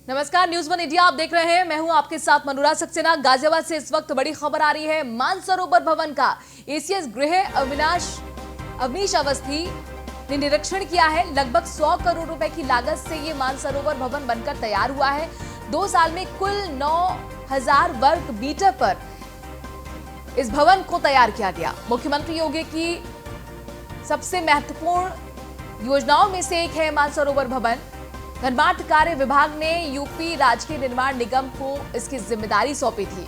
नमस्कार, news one India आप देख रहे हैं। मैं हूं आपके साथ मनोराज सक्सेना। गाजियाबाद से इस वक्त बड़ी खबर आ रही है। मानसरोवर भवन का एसीएस गृह अवनीश अवस्थी ने निरीक्षण किया है। लगभग 100 करोड़ रुपए की लागत से ये मानसरोवर भवन बनकर तैयार हुआ है। 2 साल में कुल 9000 वर्ग मीटर पर इस भवन को तैयार किया गया। मुख्यमंत्री योगी की सबसे महत्वपूर्ण योजनाओं में से एक है मानसरोवर भवन। धनबाद कार्य विभाग ने यूपी राजकीय निर्माण निगम को इसकी जिम्मेदारी सौंपी थी।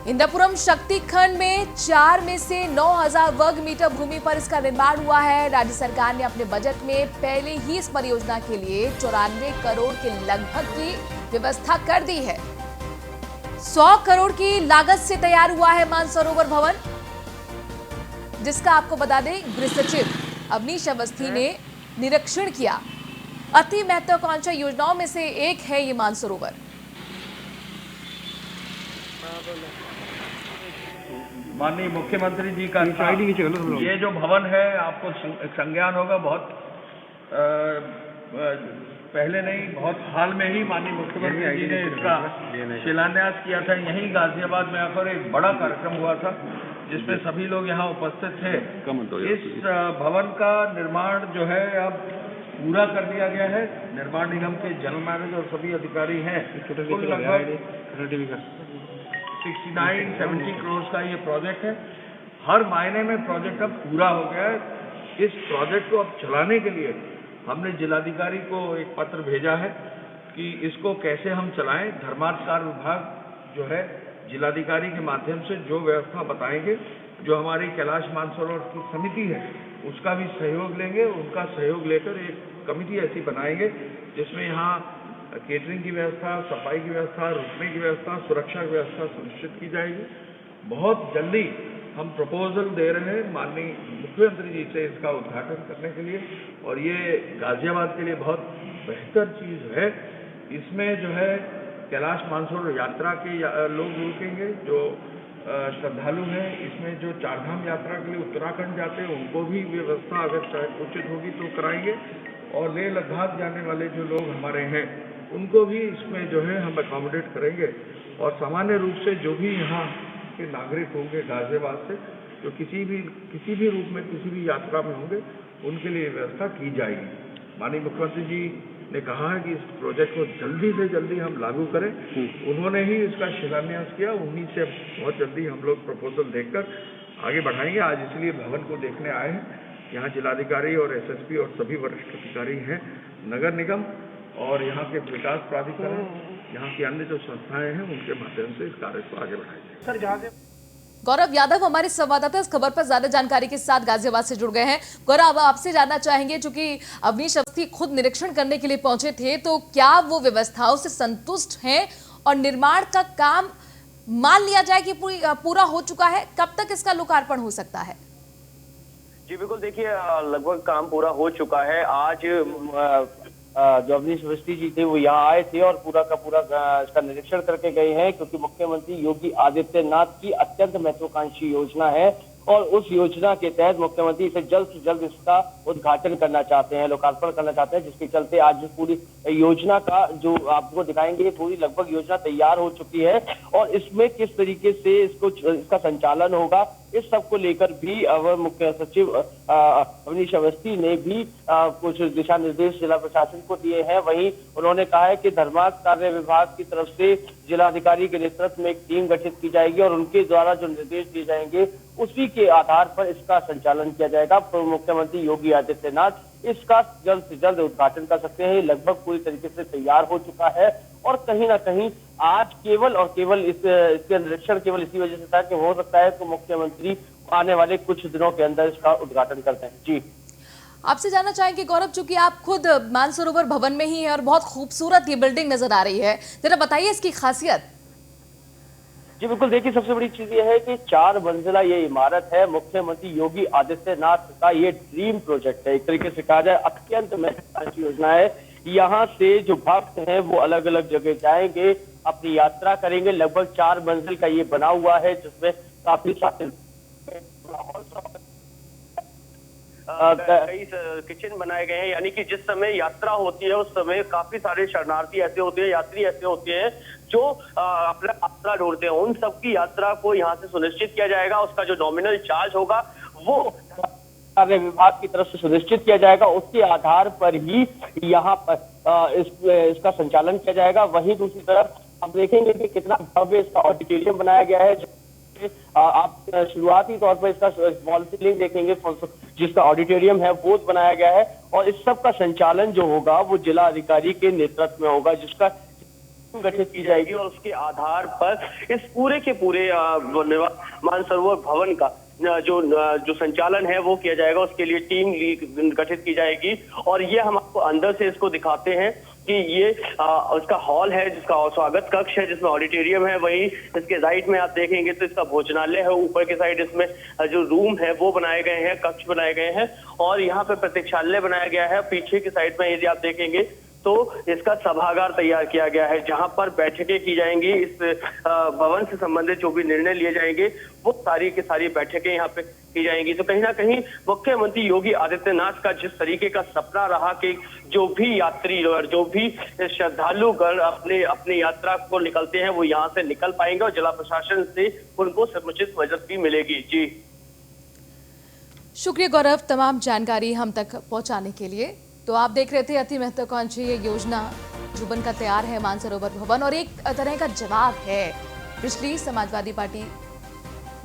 इंद्रपुरम शक्ति खंड में 4 में से 9000 वर्ग मीटर भूमि पर इसका निर्माण हुआ है। राज्य सरकार ने अपने बजट में पहले ही इस परियोजना के लिए 94 करोड़ के लगभग की व्यवस्था कर दी है। 100 करोड़ की लागत से तैयार हुआ है मानसरोवर भवन, जिसका आपको बता दें गृह सचिव अवनीश अवस्थी ने निरीक्षण किया। अति महत्वाकांक्षी योजनाओं में से एक है ये मानसरोवर। माननीय मुख्यमंत्री जी का ये जो भवन है, आपको संज्ञान होगा, बहुत पहले नहीं, बहुत हाल में ही माननीय मुख्यमंत्री जी ने इसका शिलान्यास किया था। यहीं गाजियाबाद में आकर एक बड़ा कार्यक्रम हुआ था जिसमें सभी लोग यहाँ उपस्थित थे। इस भवन का निर्माण जो है अब पूरा कर दिया गया है। निर्माण निगम के जनरल मैनेजर और सभी अधिकारी हैं। कुल लगभग 69-70 करोड़ का ये प्रोजेक्ट है। हर मायने में प्रोजेक्ट अब पूरा हो गया है। इस प्रोजेक्ट को अब चलाने के लिए हमने जिलाधिकारी को एक पत्र भेजा है कि इसको कैसे हम चलाएं। धर्मार्थ कार्य विभाग जो है जिलाधिकारी के माध्यम से जो व्यवस्था बताएंगे, जो हमारी कैलाश मानसरोवर की समिति है उसका भी सहयोग लेंगे। उनका सहयोग लेकर एक कमेटी ऐसी बनाएंगे जिसमें यहाँ केटरिंग की व्यवस्था, सफाई की व्यवस्था, रुकने की व्यवस्था, सुरक्षा की व्यवस्था सुनिश्चित की जाएगी। बहुत जल्दी हम प्रपोजल दे रहे हैं माननीय मुख्यमंत्री जी से इसका उद्घाटन करने के लिए, और ये गाजियाबाद के लिए बहुत बेहतर चीज़ है। इसमें जो है कैलाश मानसरोवर यात्रा के लोग रुकेंगे, जो श्रद्धालु हैं। इसमें जो चारधाम यात्रा के लिए उत्तराखंड जाते हैं उनको भी व्यवस्था अगर उचित होगी तो कराएंगे, और लेह लद्दाख जाने वाले जो लोग हमारे हैं उनको भी इसमें जो है हम अकोमोडेट करेंगे। और सामान्य रूप से जो भी यहाँ के नागरिक होंगे गाजियाबाद से, जो किसी भी रूप में किसी भी यात्रा में होंगे, उनके लिए व्यवस्था की जाएगी। माननीय मुख्यमंत्री जी ने कहा है कि इस प्रोजेक्ट को जल्दी से जल्दी हम लागू करें। उन्होंने ही इसका शिलान्यास किया। उन्हीं से बहुत जल्दी हम लोग प्रपोजल देखकर आगे बढ़ाएंगे। आज इसलिए भवन को देखने आए हैं। यहाँ जिलाधिकारी और एसएसपी और सभी वरिष्ठ अधिकारी हैं, नगर निगम और यहाँ के विकास प्राधिकरण, यहाँ की अन्य जो संस्थाएं हैं, उनके माध्यम से इस कार्य को आगे बढ़ाएंगे। सर, जहाँ से गौरव यादव हमारे संवाददाता इस खबर पर ज्यादा जानकारी के साथ गाजियाबाद से जुड़ गए हैं। गौरव, अब आपसे जानना चाहेंगे, चूंकि अवनीश अवस्थी खुद निरीक्षण करने के लिए पहुंचे थे, तो क्या वो व्यवस्थाओं से संतुष्ट हैं और निर्माण का काम मान लिया जाए कि पूरा हो चुका है? कब तक इसका लोकार्पण हो सकता है? जी बिल्कुल, देखिए लगभग काम पूरा हो चुका है। आज जो अवनीश अवस्थी जी थे वो यहाँ आए थे और पूरा का पूरा इसका निरीक्षण करके गए हैं, क्योंकि मुख्यमंत्री योगी आदित्यनाथ की अत्यंत महत्वाकांक्षी योजना है और उस योजना के तहत मुख्यमंत्री इसे जल्द से जल्द इसका उद्घाटन करना चाहते हैं, लोकार्पण करना चाहते हैं, जिसके चलते आज पूरी योजना का जो आपको दिखाएंगे, पूरी लगभग योजना तैयार हो चुकी है और इसमें किस तरीके से इसका संचालन होगा, इस सब को लेकर भी अवर मुख्य सचिव अवनीश अवस्थी ने भी कुछ दिशा निर्देश जिला प्रशासन को दिए हैं। वहीं उन्होंने कहा है कि धर्मार्थ कार्य विभाग की तरफ से जिलाधिकारी के नेतृत्व में एक टीम गठित की जाएगी और उनके द्वारा जो निर्देश दिए जाएंगे उसी के आधार पर इसका संचालन किया जाएगा। मुख्यमंत्री योगी आदित्यनाथ इसका जल्द से जल्द उद्घाटन कर सकते हैं। लगभग पूरी तरीके से तैयार हो चुका है और कहीं ना कहीं आज केवल और केवल इसके निरीक्षण केवल इसी वजह से था कि हो सकता है तो मुख्यमंत्री आने वाले कुछ दिनों के अंदर इसका उद्घाटन करते हैं। जी, आपसे जानना चाहेंगे गौरव, चूंकि आप खुद मानसरोवर भवन में ही हैं और बहुत खूबसूरत ये बिल्डिंग नजर आ रही है, जरा बताइए इसकी खासियत। जी बिल्कुल, देखिए सबसे बड़ी चीज ये है कि 4 मंजिला ये इमारत है। मुख्यमंत्री योगी आदित्यनाथ का ये ड्रीम प्रोजेक्ट है, एक तरीके से कहा जाए अत्यंत महत्वाकांक्षी योजना है। यहाँ से जो भक्त हैं वो अलग अलग जगह जाएंगे, अपनी यात्रा करेंगे। लगभग 4 मंजिल का ये बना हुआ है, जिसमें काफी सारे कई किचन बनाए गए हैं, यानी कि जिस समय यात्रा होती है उस समय काफी सारे शरणार्थी ऐसे होते हैं, यात्री ऐसे होते हैं जो अपना यात्रा ढूंढते हैं। उन सबकी यात्रा को यहाँ से सुनिश्चित किया जाएगा। उसका जो नॉमिनल चार्ज होगा वो कार्य विभाग की तरफ से सुनिश्चित किया जाएगा। उसके आधार पर ही यहाँ पर इसका संचालन किया जाएगा। वहीं दूसरी तरफ आप देखेंगे कि कितना भव्य इसका ऑडिटोरियम बनाया गया है। आप शुरुआती तौर पर इसका वॉल सीलिंग देखेंगे, जिसका ऑडिटोरियम है वो बनाया गया है, और इस सब का संचालन जो होगा वो जिला अधिकारी के नेतृत्व में होगा, जिसका गठित की जाएगी। और उसके आधार पर इस पूरे के पूरे मानसरोवर भवन का जो संचालन है वो किया जाएगा। उसके लिए टीम गठित की जाएगी। और ये हम आपको अंदर से इसको दिखाते हैं कि ये उसका हॉल है, जिसका स्वागत कक्ष है, जिसमें ऑडिटोरियम है। वहीं इसके राइट में आप देखेंगे तो इसका भोजनालय है। ऊपर के साइड इसमें जो रूम है वो बनाए गए हैं, कक्ष बनाए गए हैं, और यहाँ पे प्रतीक्षालय बनाया गया है। पीछे की साइड में यदि आप देखेंगे तो इसका सभागार तैयार किया गया है, जहां पर बैठकें की जाएंगी। इस भवन से संबंधित जो भी निर्णय लिए जाएंगे वो सारी की सारी बैठकें यहाँ पे की जाएंगी। तो कहीं ना कहीं मुख्यमंत्री योगी आदित्यनाथ का जिस तरीके का सपना रहा कि जो भी यात्री और जो भी श्रद्धालुगण अपनी यात्रा को निकलते हैं वो यहाँ से निकल पाएंगे, और जिला प्रशासन से उनको समुचित मदद भी मिलेगी। जी शुक्रिया गौरव, तमाम जानकारी हम तक पहुंचाने के लिए। तो आप देख रहे थे अति महत्वाकांक्षी ये योजना जो बनकर तैयार है मानसरोवर भवन, और एक तरह का जवाब है पिछली समाजवादी पार्टी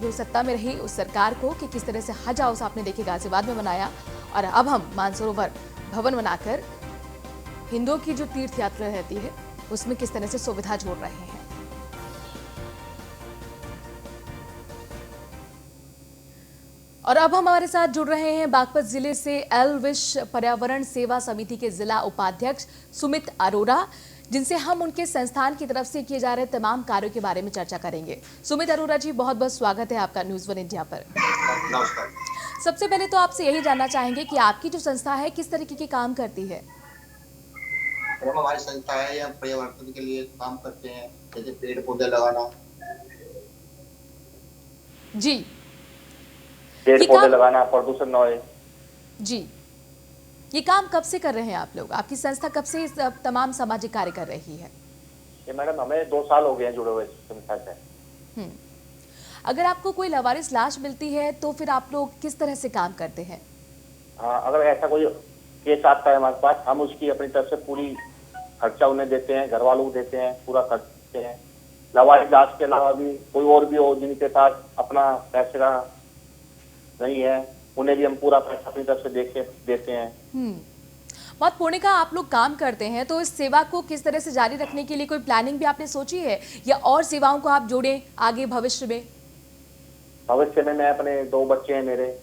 जो सत्ता में रही उस सरकार को कि किस तरह से हज हाउस आपने देखे गाजियाबाद में बनाया, और अब हम मानसरोवर भवन बनाकर हिंदुओं की जो तीर्थ यात्रा रहती है उसमें किस तरह से सुविधा जोड़ रहे हैं। और अब हमारे साथ जुड़ रहे हैं बागपत जिले से एलविश पर्यावरण सेवा समिति के जिला उपाध्यक्ष सुमित अरोरा, जिनसे हम उनके संस्थान की तरफ से किए जा रहे तमाम कार्यों के बारे में चर्चा करेंगे। सुमित अरोरा जी, बहुत बहुत स्वागत है आपका न्यूज़ 1 इंडिया पर। नमस्कार। सबसे पहले तो आपसे यही जानना चाहेंगे कि आपकी जो संस्था है किस तरीके के काम करती है। हमारी संस्था है, हम पर्यावरण के लिए काम करते हैं, जैसे पेड़ पौधे लगाना। जी, पेड़ पौधे लगाना, प्रदूषण न होए। जी, ये काम कब से कर रहे हैं आप लोग? आपकी संस्था कब से इस तमाम सामाजिक कार्य कर रही है? ये मैडम हमें 2 साल हो गए हैं जुड़े हुए संस्था से। अगर आपको कोई लावारिस लाश मिलती है तो फिर आप लोग किस तरह से काम करते हैं? हाँ, अगर ऐसा कोई केस आता है हमारे पास, हम उसकी अपनी तरफ से पूरी खर्चा उन्हें देते हैं, घर वालों को देते हैं, पूरा खर्च देते हैं। लावारिस लाश के अलावा भी कोई और भी हो जिनके पास अपना पैसे का नहीं है, उन्हें भी हम पूरा पैसा अपनी तरफ से देते हैं। बहुत पुण्य का आप लोग काम करते हैं, तो इस सेवा को किस तरह से जारी रखने के लिए कोई प्लानिंग भी आपने सोची है, या और सेवाओं को आप जोड़ें आगे भविष्य में? भविष्य में मैं अपने 2 बच्चे हैं मेरे,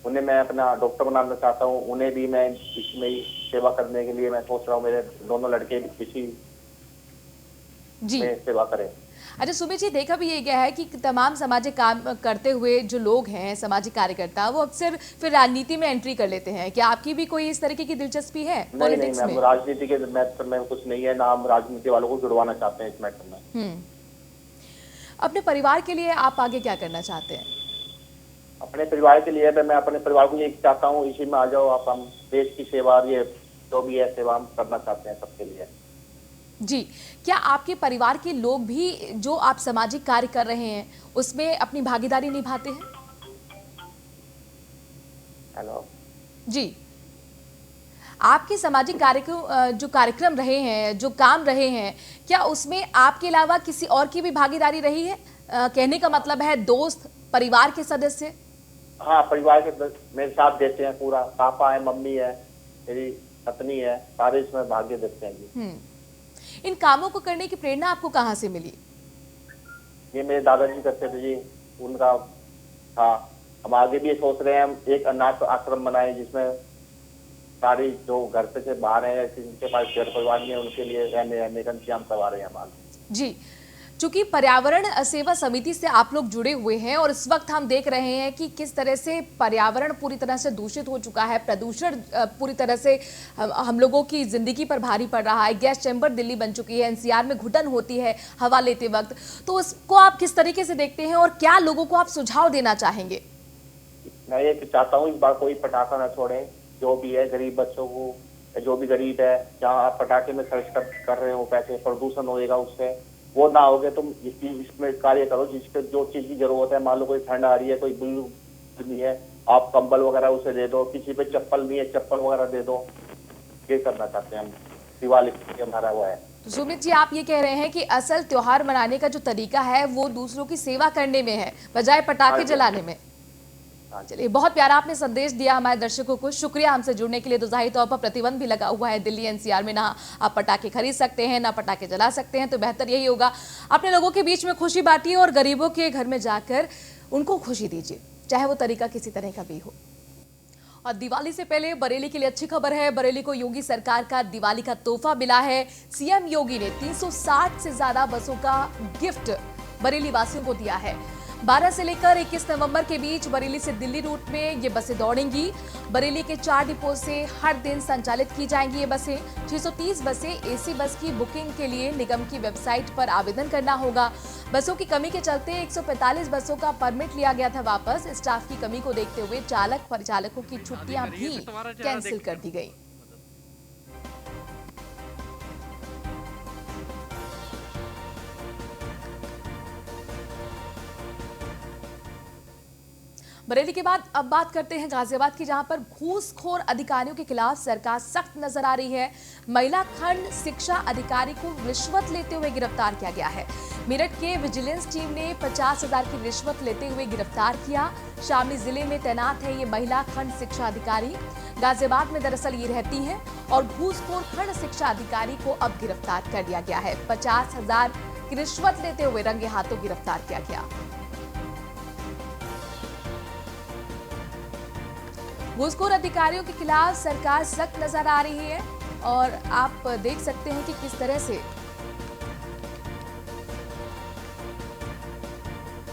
उन्हें मैं अपना डॉक्टर बनाना चाहता हूँ। उन्हें भी मैं इसमें ही सेवा करने के लिए मैं सोच रहा हूँ, मेरे दोनों लड़के भी इसी में सेवा करें। अच्छा सुमित जी, देखा भी ये गया है कि तमाम सामाजिक काम करते हुए जो लोग हैं, सामाजिक कार्यकर्ता, वो अक्सर फिर राजनीति में एंट्री कर लेते हैं। क्या आपकी भी कोई इस तरीके की दिलचस्पी है पॉलिटिक्स में? राजनीति के मैटर में कुछ नहीं है, ना हम राजनीति वालों को जुड़वाना चाहते हैं इस मैटर में। अपने परिवार के लिए आप आगे क्या करना चाहते हैं? अपने परिवार के लिए मैं अपने परिवार को ये चाहता हूँ, इसी में आ जाओ आप, हम देश की सेवा, ये जो भी है सेवा हम करना चाहते हैं सबके लिए। जी, क्या आपके परिवार के लोग भी जो आप सामाजिक कार्य कर रहे हैं उसमें अपनी भागीदारी निभाते हैं? हेलो जी, आपके सामाजिक जो कार्यक्रम रहे हैं, जो काम रहे हैं, क्या उसमें आपके अलावा किसी और की भी भागीदारी रही है? कहने का मतलब है दोस्त, परिवार के सदस्य? हाँ, परिवार के मेरे साथ देते हैं पूरा। पापा है, मम्मी है, मेरी पत्नी है, सारे इसमें भाग्य देते हैं जी। इन कामों को करने की प्रेरणा आपको कहाँ से मिली? ये मेरे दादाजी करते थे जी, उनका था। हम आगे भी सोच रहे हैं, हम एक अनाथ आश्रम बनाए जिसमें सारी जो घर पे से बाहर हैं, जिनके पास घर परिवार नहीं है, उनके लिए रहने का इंतजाम करवा रहे हैं हम आगे। जी, चूंकि पर्यावरण सेवा समिति से आप लोग जुड़े हुए हैं और इस वक्त हम देख रहे हैं कि किस तरह से पर्यावरण पूरी तरह से दूषित हो चुका है, प्रदूषण पूरी तरह से हम लोगों की जिंदगी पर भारी पड़ रहा है। गैस चैम्बर दिल्ली बन चुकी है, एनसीआर में घुटन होती है हवा लेते वक्त, तो उसको आप किस तरीके से देखते हैं और क्या लोगों को आप सुझाव देना चाहेंगे? मैं ये चाहता हूँ इस बार कोई पटाखा ना छोड़े, जो भी है गरीब बच्चों को, जो भी गरीब है, जहाँ आप पटाखे में खर्च कर रहे हो पैसे, प्रदूषण होएगा उससे, वो ना होगे। तुम इसमें कार्य करो जिसके जो चीज की जरूरत है। मान लो कोई ठंड आ रही है, कोई बुजुर्ग नहीं है, आप कंबल वगैरह उसे दे दो, किसी पे चप्पल नहीं है चप्पल वगैरह दे दो। ये करना चाहते हैं हम, दिवाली हमारा वो है। तो सुमित जी, आप ये कह रहे हैं कि असल त्योहार मनाने का जो तरीका है वो दूसरों की सेवा करने में है, बजाय पटाखे जलाने में। चलिए, बहुत प्यारा आपने संदेश दिया हमारे दर्शकों को, शुक्रिया हमसे जुड़ने के लिए। तो जाहिर तौर पर प्रतिबंध भी लगा हुआ है दिल्ली एनसीआर में, ना आप पटाखे खरीद सकते हैं ना पटाखे जला सकते हैं। तो बेहतर यही होगा अपने लोगों के बीच में खुशी बांटिए और गरीबों के घर में जाकर उनको खुशी दीजिए, चाहे वो तरीका किसी तरह का भी हो। और दिवाली से पहले बरेली के लिए अच्छी खबर है। बरेली को योगी सरकार का दिवाली का तोहफा मिला है। सीएम योगी ने 360 से ज्यादा बसों का गिफ्ट बरेली वासियों को दिया है। 12 से लेकर 21 नवंबर के बीच बरेली से दिल्ली रूट में ये बसें दौड़ेंगी। बरेली के 4 डिपो से हर दिन संचालित की जाएंगी ये बसें। 630 बसें। एसी बस की बुकिंग के लिए निगम की वेबसाइट पर आवेदन करना होगा। बसों की कमी के चलते 145 बसों का परमिट लिया गया था वापस। स्टाफ की कमी को देखते हुए चालक परिचालकों की छुट्टियां भी कैंसिल कर दी गई। बरेली के बाद अब बात करते हैं गाजियाबाद की, जहां पर घूसखोर अधिकारियों के खिलाफ सरकार सख्त नजर आ रही है। महिला खंड शिक्षा अधिकारी को रिश्वत लेते हुए गिरफ्तार किया गया है। मेरठ के विजिलेंस टीम ने 50,000 की रिश्वत लेते हुए गिरफ्तार किया। शामली जिले में तैनात है ये महिला खंड शिक्षा अधिकारी। गाजियाबाद में दरअसल ये रहती हैं और घूसखोर खंड शिक्षा अधिकारी को अब गिरफ्तार कर लिया गया है। 50,000 की रिश्वत लेते हुए रंगे हाथों गिरफ्तार किया गया। घूसखोर अधिकारियों के खिलाफ सरकार सख्त नजर आ रही है और आप देख सकते हैं कि किस तरह से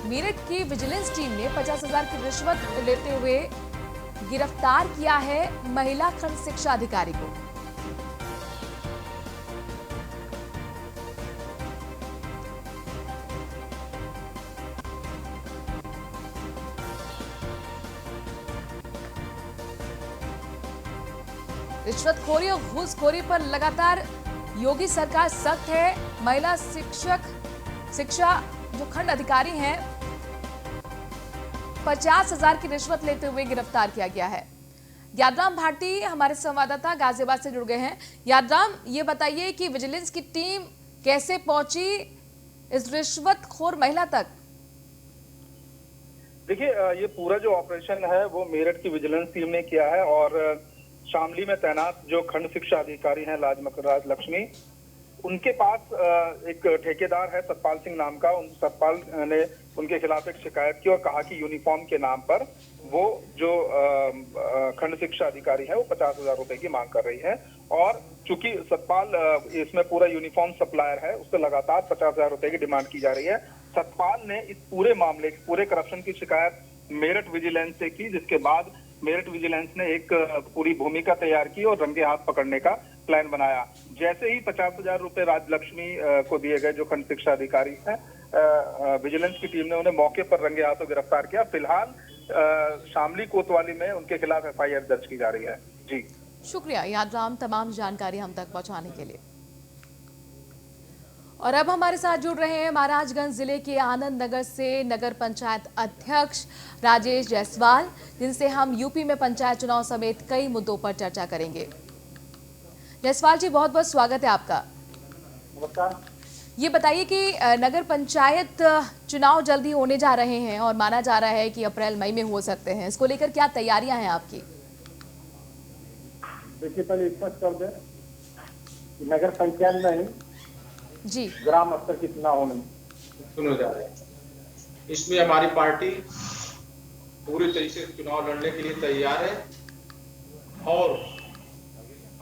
मेरठ की विजिलेंस टीम ने 50,000 की रिश्वत लेते हुए गिरफ्तार किया है महिला खंड शिक्षा अधिकारी को। रिश्वतखोरी और घूसखोरी पर लगातार योगी सरकार सख्त है। महिला शिक्षा जो खंड अधिकारी हैं 50,000 की रिश्वत लेते हुए गिरफ्तार किया गया है। यादराम भारती हमारे संवाददाता गाजियाबाद से जुड़ गए हैं। यादराम, ये बताइए कि विजिलेंस की टीम कैसे पहुंची इस रिश्वतखोर महिला तक? देखिए, ये पूरा जो ऑपरेशन है वो मेरठ की विजिलेंस टीम ने किया है और शामली में तैनात जो खंड शिक्षा अधिकारी हैं राज लक्ष्मी, उनके पास एक ठेकेदार है सतपाल सिंह नाम का। उन सतपाल ने उनके खिलाफ एक शिकायत की और कहा कि यूनिफॉर्म के नाम पर वो जो खंड शिक्षा अधिकारी है वो 50,000 रुपए की मांग कर रही है। और चूंकि सतपाल इसमें पूरा यूनिफॉर्म सप्लायर है, उससे लगातार 50,000 रुपए की डिमांड की जा रही है। सतपाल ने इस पूरे मामले, पूरे करप्शन की शिकायत मेरठ विजिलेंस से की, जिसके बाद मेरठ विजिलेंस ने एक पूरी भूमिका तैयार की और रंगे हाथ पकड़ने का प्लान बनाया। जैसे ही 50,000 रुपए राजलक्ष्मी को दिए गए, जो खंड शिक्षा अधिकारी है, विजिलेंस की टीम ने उन्हें मौके पर रंगे हाथों गिरफ्तार किया। फिलहाल शामली कोतवाली में उनके खिलाफ एफआईआर दर्ज की जा रही है। जी शुक्रिया यादराम, तमाम जानकारी हम तक पहुंचाने के लिए। और अब हमारे साथ जुड़ रहे हैं महाराजगंज जिले के आनंद नगर से नगर पंचायत अध्यक्ष राजेश जायसवाल, जिनसे हम यूपी में पंचायत चुनाव समेत कई मुद्दों पर चर्चा करेंगे। जायसवाल जी, बहुत बहुत स्वागत है आपका। ये बताइए कि नगर पंचायत चुनाव जल्दी होने जा रहे हैं और माना जा रहा है कि अप्रैल मई में हो सकते हैं, इसको लेकर क्या तैयारियां हैं आपकी? देखिए, पहले स्पष्ट कर दें कि नगर पंचायत में जी ग्राम स्तर की चुनाव होने चुने जा रहे हैं। इसमें हमारी पार्टी पूरी तरीके से चुनाव लड़ने के लिए तैयार है और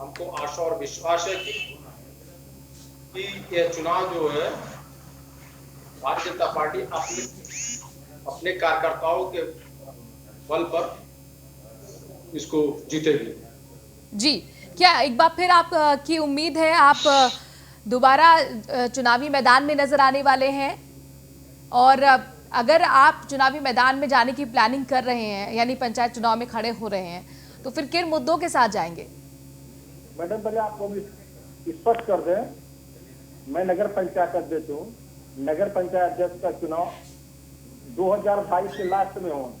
हमको आशा और विश्वास है कि यह चुनाव जो है भारतीय जनता पार्टी अपने कार्यकर्ताओं के बल पर इसको जीतेगी। जी, क्या एक बार फिर आप की उम्मीद है आप दोबारा चुनावी मैदान में नजर आने वाले हैं? और अगर आप चुनावी मैदान में जाने की प्लानिंग कर रहे हैं, यानी पंचायत चुनाव में खड़े हो रहे हैं, तो फिर किन मुद्दों के साथ जाएंगे? मैडम पहले आपको भी स्पष्ट कर दें, मैं नगर पंचायत अध्यक्ष हूँ। नगर पंचायत अध्यक्ष का चुनाव 2022 के लास्ट में हो।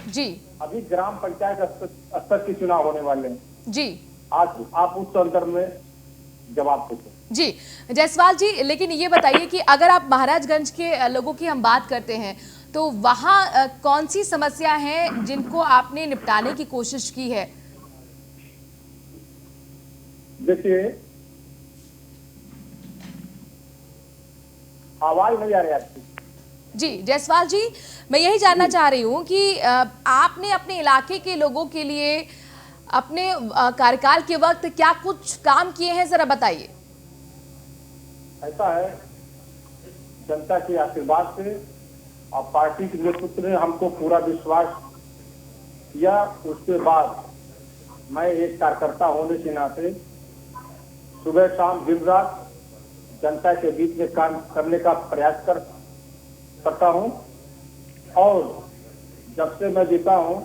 जी अभी ग्राम पंचायत स्तर के चुनाव होने वाले हैं। जी आज आप उस संदर्भ में जवाब पूछो। जी जायसवाल जी, लेकिन ये बताइए कि अगर आप महाराजगंज के लोगों की हम बात करते हैं तो वहाँ कौन सी समस्या है जिनको आपने निपटाने की कोशिश की है? देखिए, आवाज नहीं आ रही आपकी। जी जायसवाल जी, मैं यही जानना चाह रही हूँ कि आपने अपने इलाके के लोगों के लिए अपने कार्यकाल के वक्त क्या कुछ काम किए हैं, जरा बताइए। ऐसा है, जनता के आशीर्वाद से और पार्टी के नेतृत्व ने हमको पूरा विश्वास किया। उसके बाद मैं एक कार्यकर्ता होने के नाते सुबह शाम दिन रात जनता के बीच में काम करने का प्रयास करता हूं। और जब से मैं जीता हूं,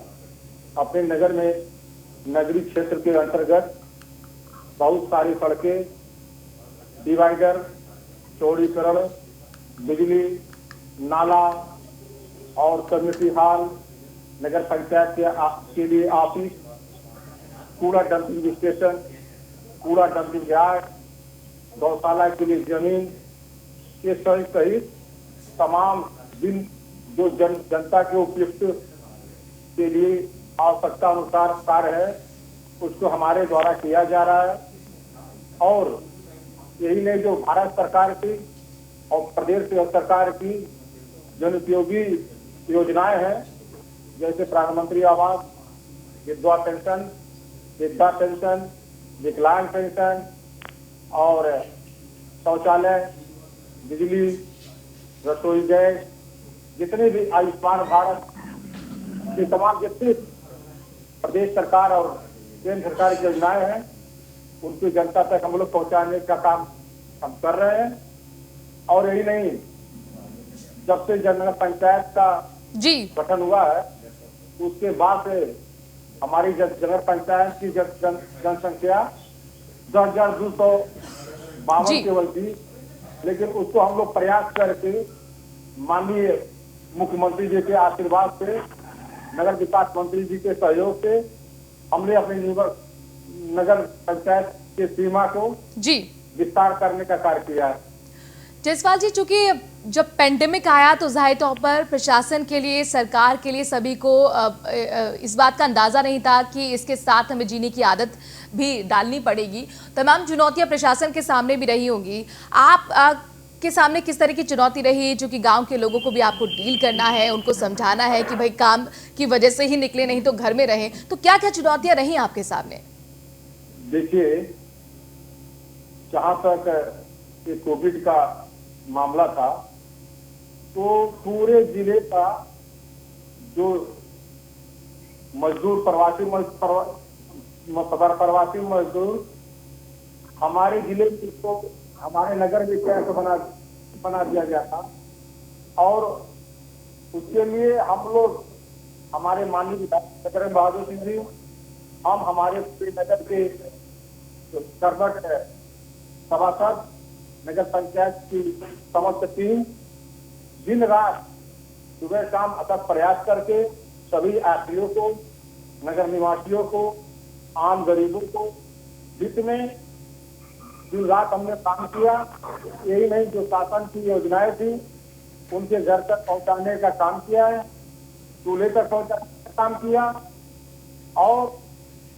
अपने नगर में नगरीय क्षेत्र के अंतर्गत बहुत सारी सड़कें, डिवाइडर, चौड़ीकरण, बिजली, नाला और कम्युनिटी हॉल, नगर पंचायत के लिए ऑफिस, कूड़ा डंपिंग स्टेशन, कूड़ा डंपिंग यार्ड, गौशाला के लिए जमीन, ये सहित तमाम दिन जो जनता के उपयुक्त के लिए आवश्यकता अनुसार कार्य है, उसको हमारे द्वारा किया जा रहा है। और यही नहीं, जो भारत सरकार की और प्रदेश सरकार की जन उपयोगी योजनाएं हैं, जैसे प्रधानमंत्री आवास, विधवा पेंशन, वृद्धा पेंशन, विकलांग पेंशन और शौचालय, बिजली, रसोई गैस, जितने भी आयुष्मान भारत के तमाम जितने प्रदेश सरकार और केंद्र सरकार की योजनाएं हैं, उनकी जनता तक हम लोग पहुंचाने का काम हम कर रहे हैं। और यही नहीं, जब से जनता पंचायत का जी गठन हुआ है, उसके बाद से हमारी नगर पंचायत की जनसंख्या 10,252 केवल थी। लेकिन उसको हम लोग प्रयास करके माननीय मुख्यमंत्री जी के आशीर्वाद से, नगर विकास मंत्री जी के सहयोग से हमने अपनी नगर पंचायत की सीमा को जी विस्तार करने का कार्य किया है। जायसवाल जी, चूंकि जब पेंडेमिक आया तो जाहिर तौर पर प्रशासन के लिए, सरकार के लिए, सभी को इस बात का अंदाजा नहीं था कि इसके साथ हमें जीने की आदत भी डालनी पड़ेगी। तमाम चुनौतियां प्रशासन के सामने भी रही होंगी। आप के सामने किस तरह की चुनौती रही? चूंकि गांव के लोगों को भी आपको डील करना है, उनको समझाना है कि भाई काम की वजह से ही निकले, नहीं तो घर में रहें, तो क्या क्या चुनौतियां रही आपके सामने? देखिए, जहां तक ये कोविड का मामला था, तो पूरे जिले का जो मजदूर, प्रवासी मजदूर हमारे जिले को, हमारे नगर में कैंप बना दिया गया था। और उसके लिए हम लोग, हमारे माननीय विधायक चरण बहादुर सिंह जी, हम हमारे नगर के कर्मठ सभासद, नगर पंचायत की समस्त टीम दिन रात सुबह शाम अथक प्रयास करके सभी यात्रियों को, नगर निवासियों को, आम गरीबों को हित में दिन रात हमने काम किया। यही नहीं, जो शासन की योजनाएं थी उनके घर तक पहुंचाने का काम किया है, चूल्हे तक पहुंचाने का काम किया। और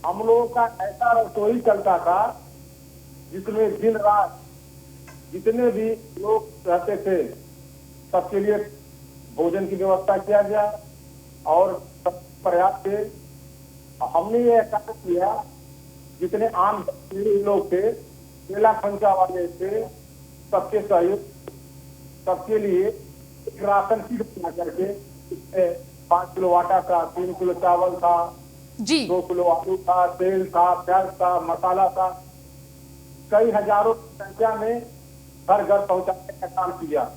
हम लोगों का ऐसा रसोई चलता था जिसमें दिन रात जितने भी लोग रहते थे सबके लिए भोजन की व्यवस्था किया गया। और पर्याप्त हमने ये कार्य किया, जितने आम लोग थे, केला खंचा वाले थे, सबके सहयोग, सबके लिए राशन किट बना करके 5 किलो आटा था, 3 किलो चावल था जी, 2 किलो आलू था, तेल था, प्याज था, मसाला था, कई हजारों की संख्या में घर घर पहुंचाने का काम किया।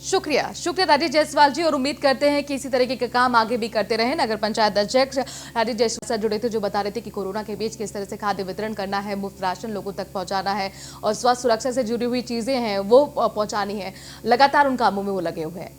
शुक्रिया राजेश जायसवाल जी, और उम्मीद करते हैं कि इसी तरीके के काम आगे भी करते रहें। नगर पंचायत अध्यक्ष राजेश जायसवाल से जुड़े थे, जो बता रहे थे कि कोरोना के बीच किस तरह से खाद्य वितरण करना है, मुफ्त राशन लोगों तक पहुंचाना है और स्वास्थ्य सुरक्षा से जुड़ी हुई चीजें हैं वो पहुंचानी है। लगातार उन कामों में वो लगे हुए हैं।